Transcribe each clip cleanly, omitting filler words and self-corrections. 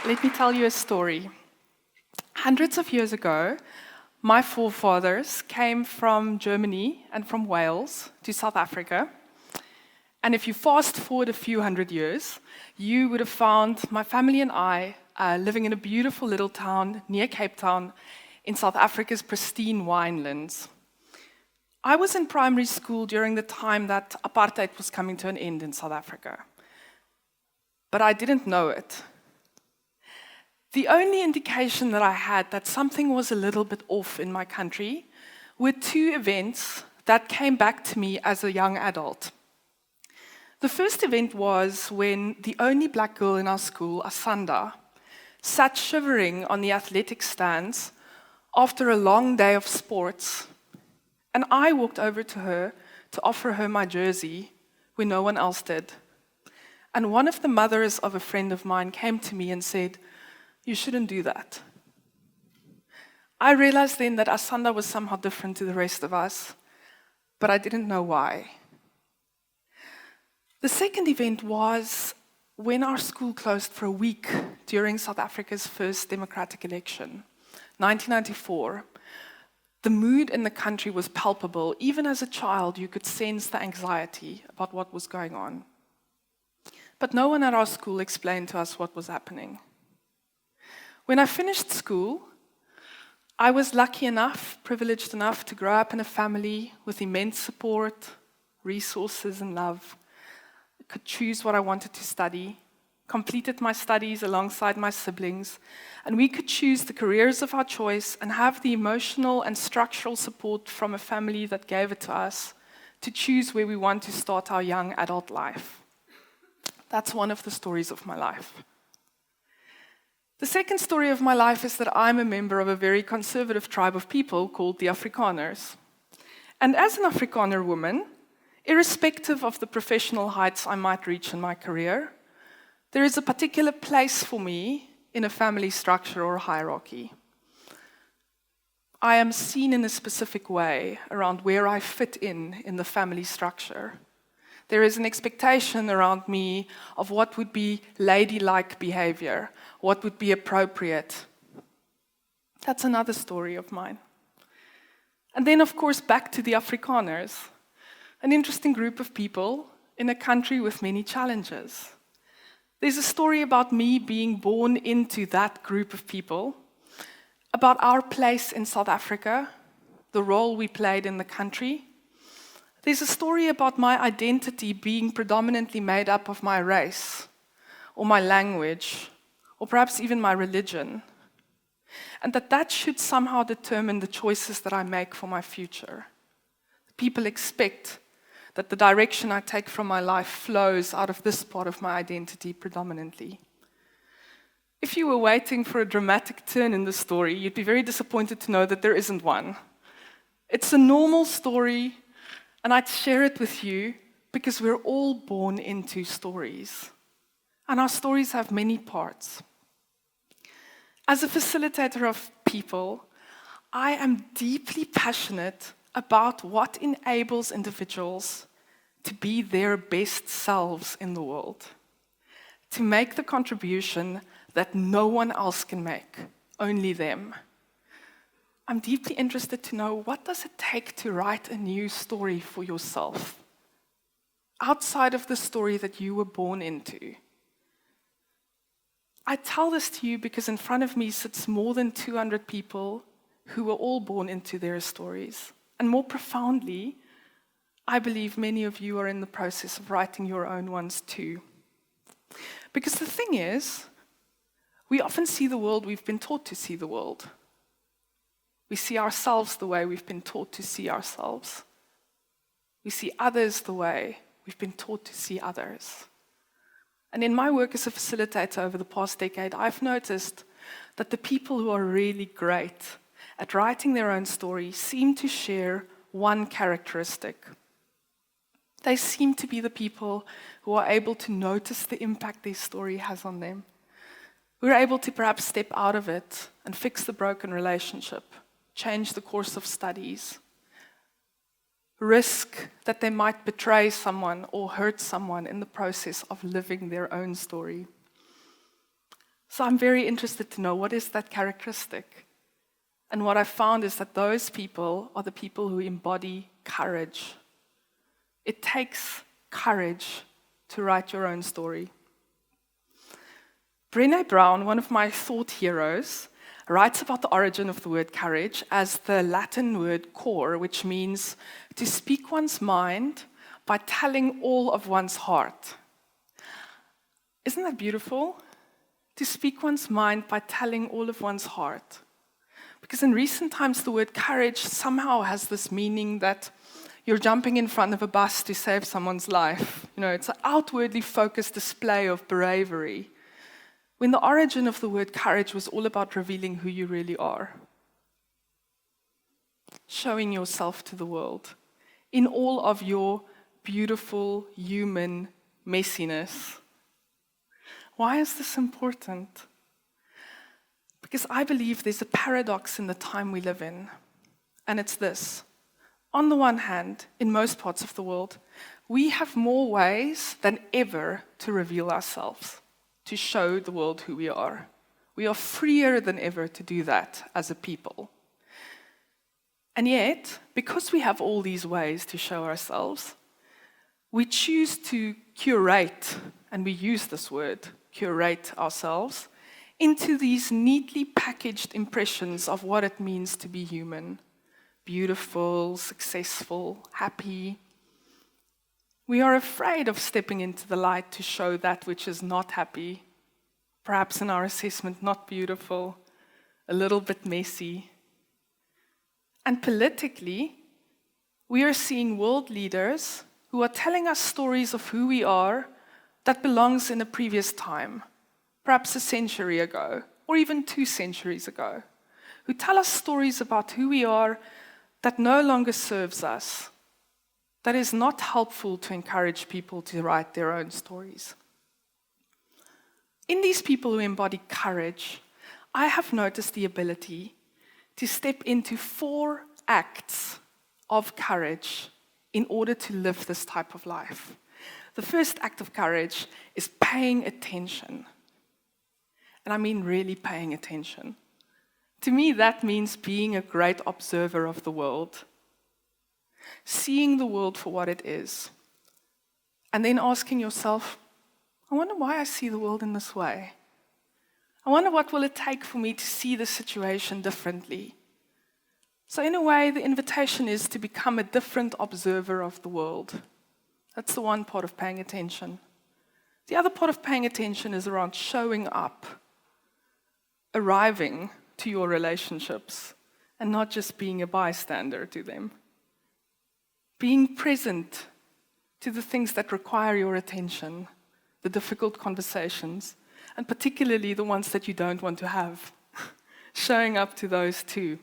Let me tell you a story. Hundreds of years ago, my forefathers came from Germany and from Wales to South Africa. And if you fast forward a few hundred years, you would have found my family and I living in a beautiful little town near Cape Town in South Africa's pristine winelands. I was in primary school during the time that apartheid was coming to an end in South Africa. But I didn't know it. The only indication that I had that something was a little bit off in my country were two events that came back to me as a young adult. The first event was when the only black girl in our school, Asanda, sat shivering on the athletic stands after a long day of sports, and I walked over to her to offer her my jersey when no one else did. And one of the mothers of a friend of mine came to me and said, "You shouldn't do that." I realized then that Asanda was somehow different to the rest of us, but I didn't know why. The second event was when our school closed for a week during South Africa's first democratic election, 1994. The mood in the country was palpable. Even as a child, you could sense the anxiety about what was going on. But no one at our school explained to us what was happening. When I finished school, I was lucky enough, privileged enough to grow up in a family with immense support, resources, and love. I could choose what I wanted to study, completed my studies alongside my siblings, and we could choose the careers of our choice and have the emotional and structural support from a family that gave it to us to choose where we want to start our young adult life. That's one of the stories of my life. The second story of my life is that I'm a member of a very conservative tribe of people called the Afrikaners. And as an Afrikaner woman, irrespective of the professional heights I might reach in my career, there is a particular place for me in a family structure or hierarchy. I am seen in a specific way around where I fit in the family structure. There is an expectation around me of what would be ladylike behavior, what would be appropriate. That's another story of mine. And then, of course, back to the Afrikaners, an interesting group of people in a country with many challenges. There's a story about me being born into that group of people, about our place in South Africa, the role we played in the country. There's a story about my identity being predominantly made up of my race, or my language, or perhaps even my religion, and that should somehow determine the choices that I make for my future. People expect that the direction I take from my life flows out of this part of my identity predominantly. If you were waiting for a dramatic turn in the story, you'd be very disappointed to know that there isn't one. It's a normal story, and I'd share it with you because we're all born into stories. And our stories have many parts. As a facilitator of people, I am deeply passionate about what enables individuals to be their best selves in the world, to make the contribution that no one else can make, only them. I'm deeply interested to know, what does it take to write a new story for yourself, outside of the story that you were born into? I tell this to you because in front of me sits more than 200 people who were all born into their stories. And more profoundly, I believe many of you are in the process of writing your own ones too. Because the thing is, we often see the world we've been taught to see the world. We see ourselves the way we've been taught to see ourselves. We see others the way we've been taught to see others. And in my work as a facilitator over the past decade, I've noticed that the people who are really great at writing their own story seem to share one characteristic. They seem to be the people who are able to notice the impact their story has on them. We're able to perhaps step out of it and fix the broken relationship, change the course of studies, risk that they might betray someone or hurt someone in the process of living their own story. So I'm very interested to know, what is that characteristic? And what I found is that those people are the people who embody courage. It takes courage to write your own story. Brené Brown, one of my thought heroes, writes about the origin of the word courage as the Latin word cor, which means to speak one's mind by telling all of one's heart. Isn't that beautiful? To speak one's mind by telling all of one's heart. Because in recent times, the word courage somehow has this meaning that you're jumping in front of a bus to save someone's life. It's an outwardly focused display of bravery, when the origin of the word courage was all about revealing who you really are. Showing yourself to the world in all of your beautiful human messiness. Why is this important? Because I believe there's a paradox in the time we live in, and it's this. On the one hand, in most parts of the world, we have more ways than ever to reveal ourselves, to show the world who we are. We are freer than ever to do that as a people. And yet, because we have all these ways to show ourselves, we choose to curate, and we use this word, curate ourselves, into these neatly packaged impressions of what it means to be human. Beautiful, successful, happy. We are afraid of stepping into the light to show that which is not happy, perhaps in our assessment not beautiful, a little bit messy. And politically, we are seeing world leaders who are telling us stories of who we are that belongs in a previous time, perhaps a century ago, or even 2 centuries ago, who tell us stories about who we are that no longer serves us, that is not helpful to encourage people to write their own stories. In these people who embody courage, I have noticed the ability to step into 4 acts of courage in order to live this type of life. The first act of courage is paying attention. And I mean really paying attention. To me, that means being a great observer of the world, seeing the world for what it is, and then asking yourself, I wonder why I see the world in this way. I wonder what will it take for me to see the situation differently. So in a way, the invitation is to become a different observer of the world. That's the one part of paying attention. The other part of paying attention is around showing up, arriving to your relationships, and not just being a bystander to them. Being present to the things that require your attention, the difficult conversations, and particularly the ones that you don't want to have. Showing up to those too.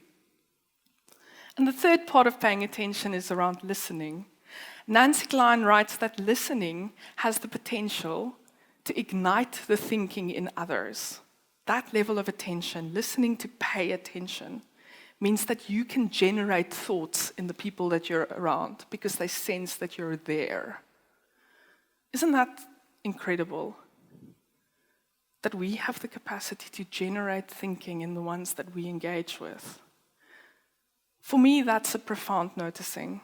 And the third part of paying attention is around listening. Nancy Klein writes that listening has the potential to ignite the thinking in others. That level of attention, listening to pay attention, means that you can generate thoughts in the people that you're around because they sense that you're there. Isn't that incredible? That we have the capacity to generate thinking in the ones that we engage with. For me, that's a profound noticing.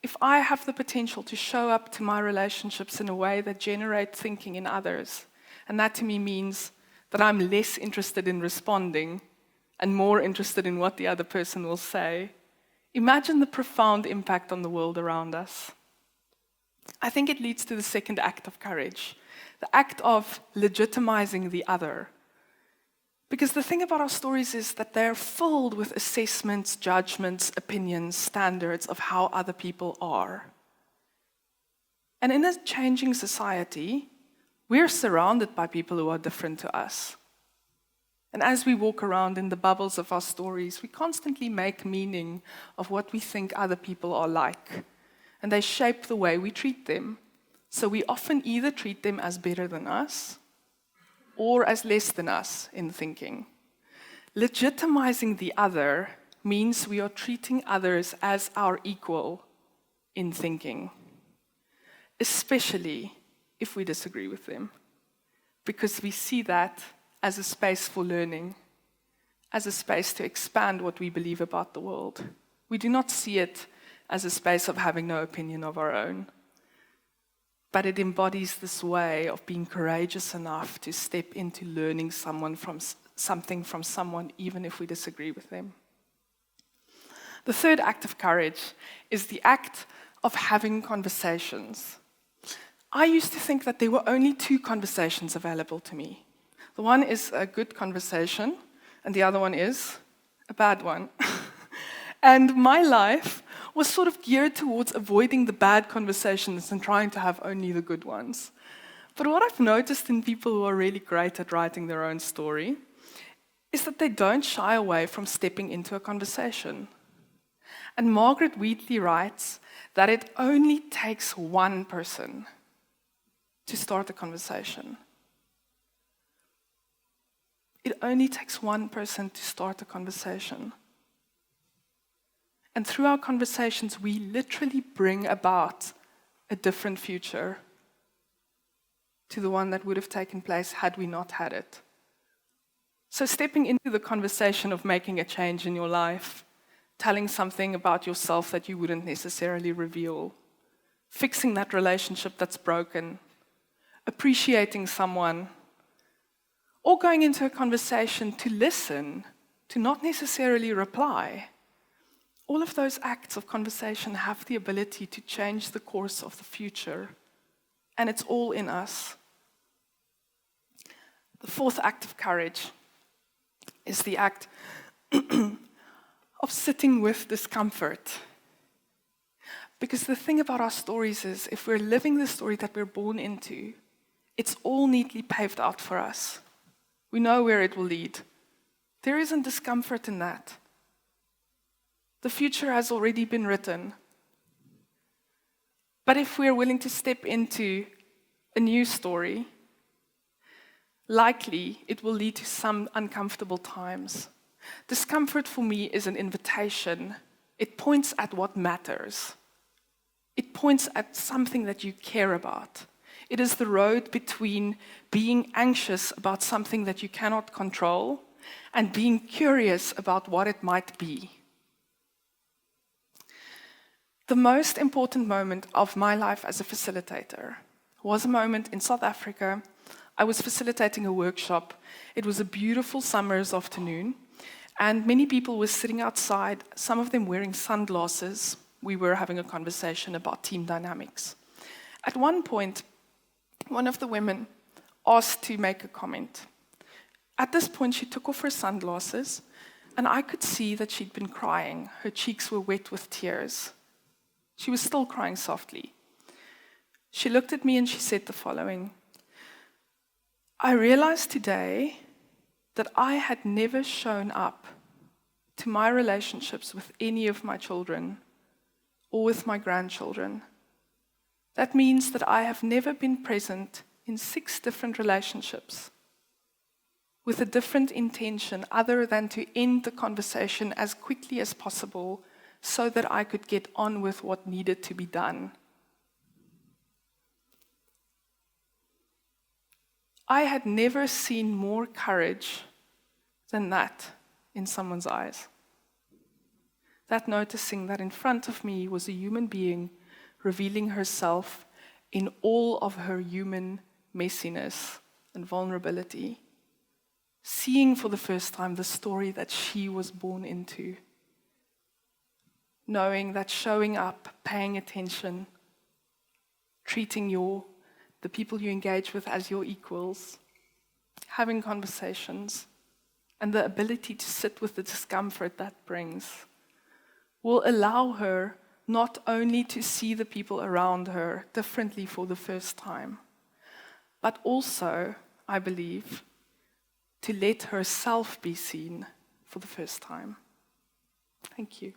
If I have the potential to show up to my relationships in a way that generates thinking in others, and that to me means that I'm less interested in responding and more interested in what the other person will say, imagine the profound impact on the world around us. I think it leads to the second act of courage, the act of legitimizing the other. Because the thing about our stories is that they're filled with assessments, judgments, opinions, standards of how other people are. And in a changing society, we're surrounded by people who are different to us. And as we walk around in the bubbles of our stories, we constantly make meaning of what we think other people are like. And they shape the way we treat them. So we often either treat them as better than us or as less than us in thinking. Legitimizing the other means we are treating others as our equal in thinking, especially if we disagree with them. because we see that as a space for learning, as a space to expand what we believe about the world. We do not see it as a space of having no opinion of our own, but it embodies this way of being courageous enough to step into learning something from someone, even if we disagree with them. The third act of courage is the act of having conversations. I used to think that there were only two conversations available to me. The one is a good conversation, and the other one is a bad one. And my life was sort of geared towards avoiding the bad conversations and trying to have only the good ones. But what I've noticed in people who are really great at writing their own story is that they don't shy away from stepping into a conversation. And Margaret Wheatley writes that it only takes one person to start a conversation. It only takes one person to start a conversation. And through our conversations, we literally bring about a different future to the one that would have taken place had we not had it. So stepping into the conversation of making a change in your life, telling something about yourself that you wouldn't necessarily reveal, fixing that relationship that's broken, appreciating someone, or going into a conversation to listen, to not necessarily reply. All of those acts of conversation have the ability to change the course of the future, and it's all in us. The fourth act of courage is the act of sitting with discomfort. Because the thing about our stories is, if we're living the story that we're born into, it's all neatly paved out for us. We know where it will lead. There isn't discomfort in that. The future has already been written. But if we're willing to step into a new story, likely it will lead to some uncomfortable times. Discomfort for me is an invitation. It points at what matters. It points at something that you care about. It is the road between being anxious about something that you cannot control and being curious about what it might be. The most important moment of my life as a facilitator was a moment in South Africa. I was facilitating a workshop. It was a beautiful summer's afternoon, and many people were sitting outside, some of them wearing sunglasses. We were having a conversation about team dynamics. At one point, one of the women asked to make a comment. At this point, she took off her sunglasses, and I could see that she'd been crying. Her cheeks were wet with tears. She was still crying softly. She looked at me and she said the following: I realized today that I had never shown up to my relationships with any of my children or with my grandchildren. That means that I have never been present in 6 different relationships with a different intention other than to end the conversation as quickly as possible so that I could get on with what needed to be done. I had never seen more courage than that in someone's eyes. That noticing that in front of me was a human being revealing herself in all of her human messiness and vulnerability, seeing for the first time the story that she was born into, knowing that showing up, paying attention, treating the people you engage with as your equals, having conversations, and the ability to sit with the discomfort that brings will allow her not only to see the people around her differently for the first time, but also, I believe, to let herself be seen for the first time. Thank you.